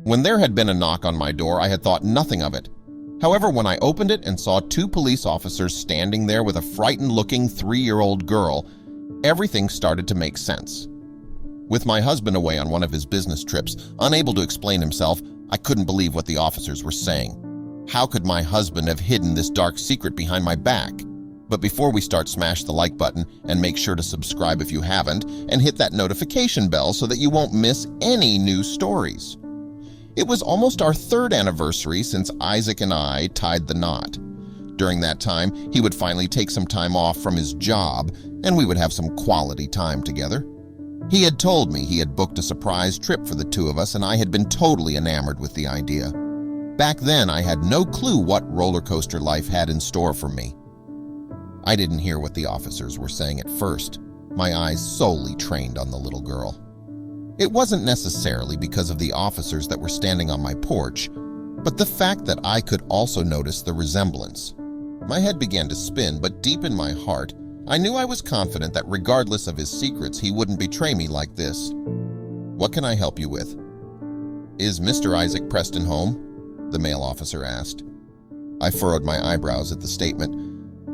When there had been a knock on my door, I had thought nothing of it. However, when I opened it and saw two police officers standing there with a frightened-looking 3-year-old girl, everything started to make sense. With my husband away on one of his business trips, unable to explain himself, I couldn't believe what the officers were saying. How could my husband have hidden this dark secret behind my back? But before we start, smash the like button and make sure to subscribe if you haven't, and hit that notification bell so that you won't miss any new stories. It was almost our 3rd anniversary since Isaac and I tied the knot. During that time, he would finally take some time off from his job, and we would have some quality time together. He had told me he had booked a surprise trip for the two of us, and I had been totally enamored with the idea. Back then, I had no clue what roller coaster life had in store for me. I didn't hear what the officers were saying at first, my eyes solely trained on the little girl. It wasn't necessarily because of the officers that were standing on my porch, but the fact that I could also notice the resemblance. My head began to spin, but deep in my heart, I knew I was confident that regardless of his secrets, he wouldn't betray me like this. "What can I help you with?" "Is Mr. Isaac Preston home?" the male officer asked. I furrowed my eyebrows at the statement.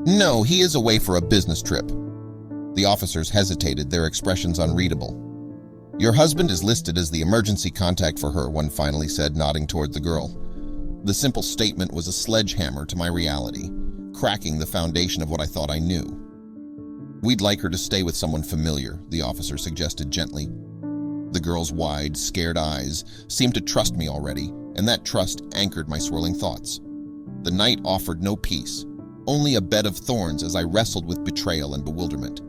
"No, he is away for a business trip." The officers hesitated, their expressions unreadable. "Your husband is listed as the emergency contact for her," one finally said, nodding toward the girl. The simple statement was a sledgehammer to my reality, cracking the foundation of what I thought I knew. "We'd like her to stay with someone familiar," the officer suggested gently. The girl's wide, scared eyes seemed to trust me already, and that trust anchored my swirling thoughts. The night offered no peace, only a bed of thorns as I wrestled with betrayal and bewilderment.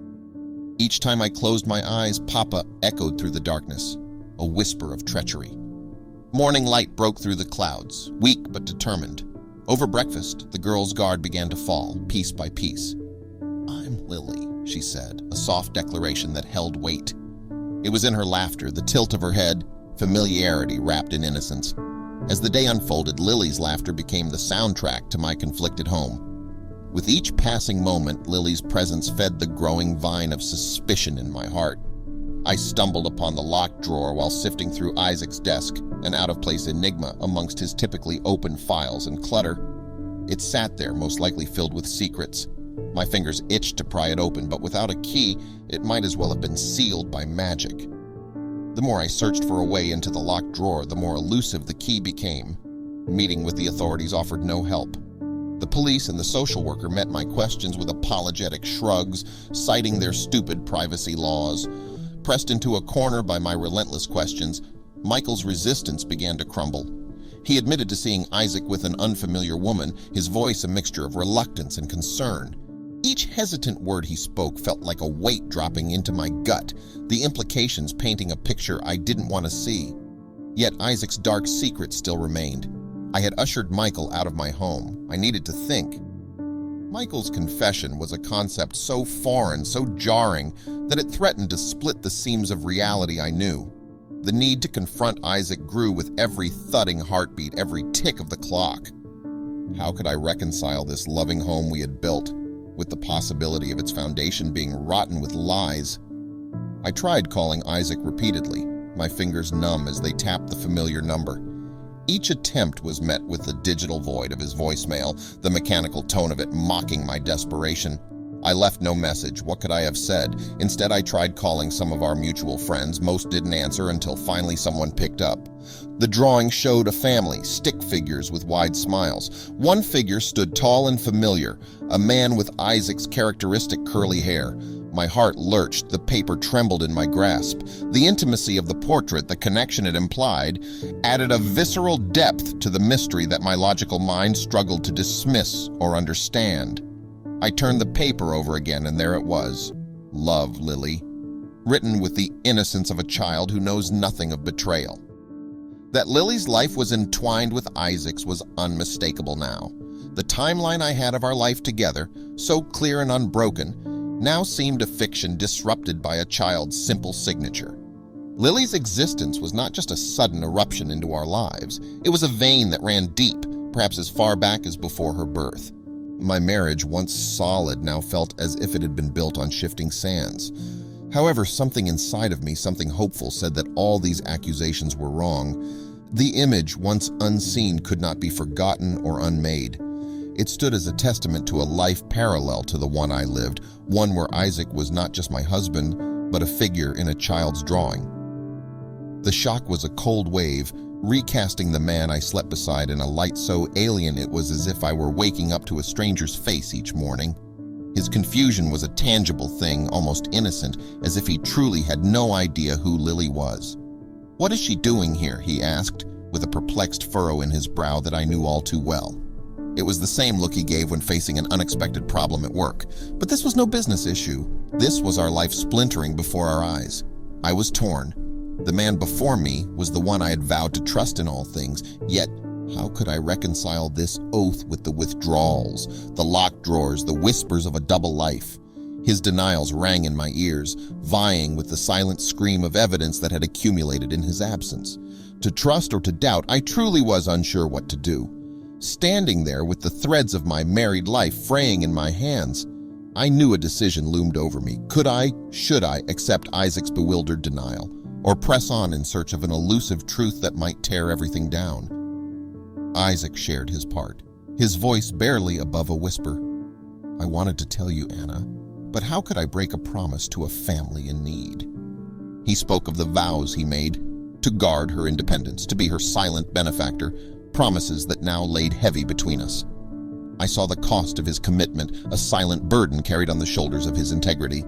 Each time I closed my eyes, Papa echoed through the darkness, a whisper of treachery. Morning light broke through the clouds, weak but determined. Over breakfast, the girl's guard began to fall, piece by piece. "I'm Lily," she said, a soft declaration that held weight. It was in her laughter, the tilt of her head, familiarity wrapped in innocence. As the day unfolded, Lily's laughter became the soundtrack to my conflicted home. With each passing moment, Lily's presence fed the growing vine of suspicion in my heart. I stumbled upon the locked drawer while sifting through Isaac's desk, an out-of-place enigma amongst his typically open files and clutter. It sat there, most likely filled with secrets. My fingers itched to pry it open, but without a key, it might as well have been sealed by magic. The more I searched for a way into the locked drawer, the more elusive the key became. Meeting with the authorities offered no help. The police and the social worker met my questions with apologetic shrugs, citing their stupid privacy laws. Pressed into a corner by my relentless questions, Michael's resistance began to crumble. He admitted to seeing Isaac with an unfamiliar woman, his voice a mixture of reluctance and concern. Each hesitant word he spoke felt like a weight dropping into my gut, the implications painting a picture I didn't want to see. Yet Isaac's dark secret still remained. I had ushered Michael out of my home. I needed to think. Michael's confession was a concept so foreign, so jarring, that it threatened to split the seams of reality I knew. The need to confront Isaac grew with every thudding heartbeat, every tick of the clock. How could I reconcile this loving home we had built with the possibility of its foundation being rotten with lies? I tried calling Isaac repeatedly, my fingers numb as they tapped the familiar number. Each attempt was met with the digital void of his voicemail, the mechanical tone of it mocking my desperation. I left no message. What could I have said? Instead, I tried calling some of our mutual friends. Most didn't answer until finally someone picked up. The drawing showed a family, stick figures with wide smiles. One figure stood tall and familiar, a man with Isaac's characteristic curly hair. My heart lurched, the paper trembled in my grasp. The intimacy of the portrait, the connection it implied, added a visceral depth to the mystery that my logical mind struggled to dismiss or understand. I turned the paper over again, and there it was. Love, Lily. Written with the innocence of a child who knows nothing of betrayal. That Lily's life was entwined with Isaac's was unmistakable now. The timeline I had of our life together, so clear and unbroken, now seemed a fiction disrupted by a child's simple signature. Lily's existence was not just a sudden eruption into our lives. It was a vein that ran deep, perhaps as far back as before her birth. My marriage, once solid, now felt as if it had been built on shifting sands. However, something inside of me, something hopeful, said that all these accusations were wrong. The image, once unseen, could not be forgotten or unmade. It stood as a testament to a life parallel to the one I lived, one where Isaac was not just my husband, but a figure in a child's drawing. The shock was a cold wave, recasting the man I slept beside in a light so alien it was as if I were waking up to a stranger's face each morning. His confusion was a tangible thing, almost innocent, as if he truly had no idea who Lily was. "What is she doing here?" he asked, with a perplexed furrow in his brow that I knew all too well. It was the same look he gave when facing an unexpected problem at work. But this was no business issue. This was our life splintering before our eyes. I was torn. The man before me was the one I had vowed to trust in all things, yet how could I reconcile this oath with the withdrawals, the locked drawers, the whispers of a double life? His denials rang in my ears, vying with the silent scream of evidence that had accumulated in his absence. To trust or to doubt, I truly was unsure what to do. Standing there with the threads of my married life fraying in my hands, I knew a decision loomed over me. Should I accept Isaac's bewildered denial, or press on in search of an elusive truth that might tear everything down? Isaac shared his part, his voice barely above a whisper. "I wanted to tell you, Anna, but how could I break a promise to a family in need?" He spoke of the vows he made, to guard her independence, to be her silent benefactor, promises that now laid heavy between us. I saw the cost of his commitment, a silent burden carried on the shoulders of his integrity.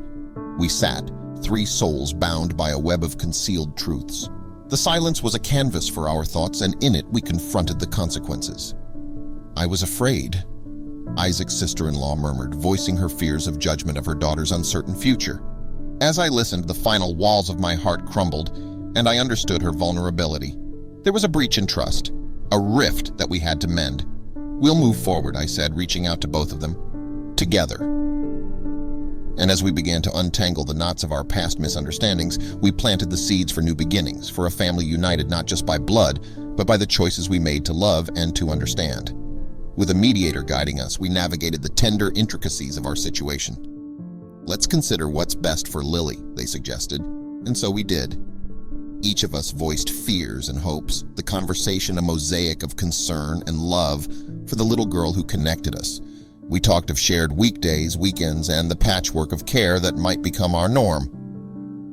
We sat, three souls bound by a web of concealed truths. The silence was a canvas for our thoughts, and in it we confronted the consequences. "I was afraid," Isaac's sister-in-law murmured, voicing her fears of judgment of her daughter's uncertain future. As I listened, the final walls of my heart crumbled, and I understood her vulnerability. There was a breach in trust, a rift that we had to mend. "We'll move forward," I said, reaching out to both of them. "Together." And as we began to untangle the knots of our past misunderstandings, we planted the seeds for new beginnings, for a family united not just by blood, but by the choices we made to love and to understand. With a mediator guiding us, we navigated the tender intricacies of our situation. "Let's consider what's best for Lily," they suggested, and so we did. Each of us voiced fears and hopes, the conversation a mosaic of concern and love for the little girl who connected us. We talked of shared weekdays, weekends, and the patchwork of care that might become our norm.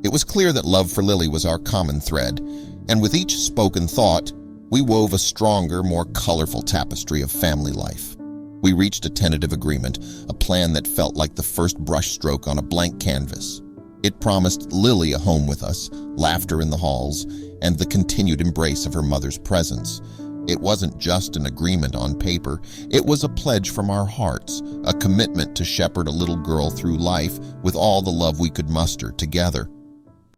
It was clear that love for Lily was our common thread, and with each spoken thought, we wove a stronger, more colorful tapestry of family life. We reached a tentative agreement, a plan that felt like the first brushstroke on a blank canvas. It promised Lily a home with us, laughter in the halls, and the continued embrace of her mother's presence. It wasn't just an agreement on paper. It was a pledge from our hearts, a commitment to shepherd a little girl through life with all the love we could muster together.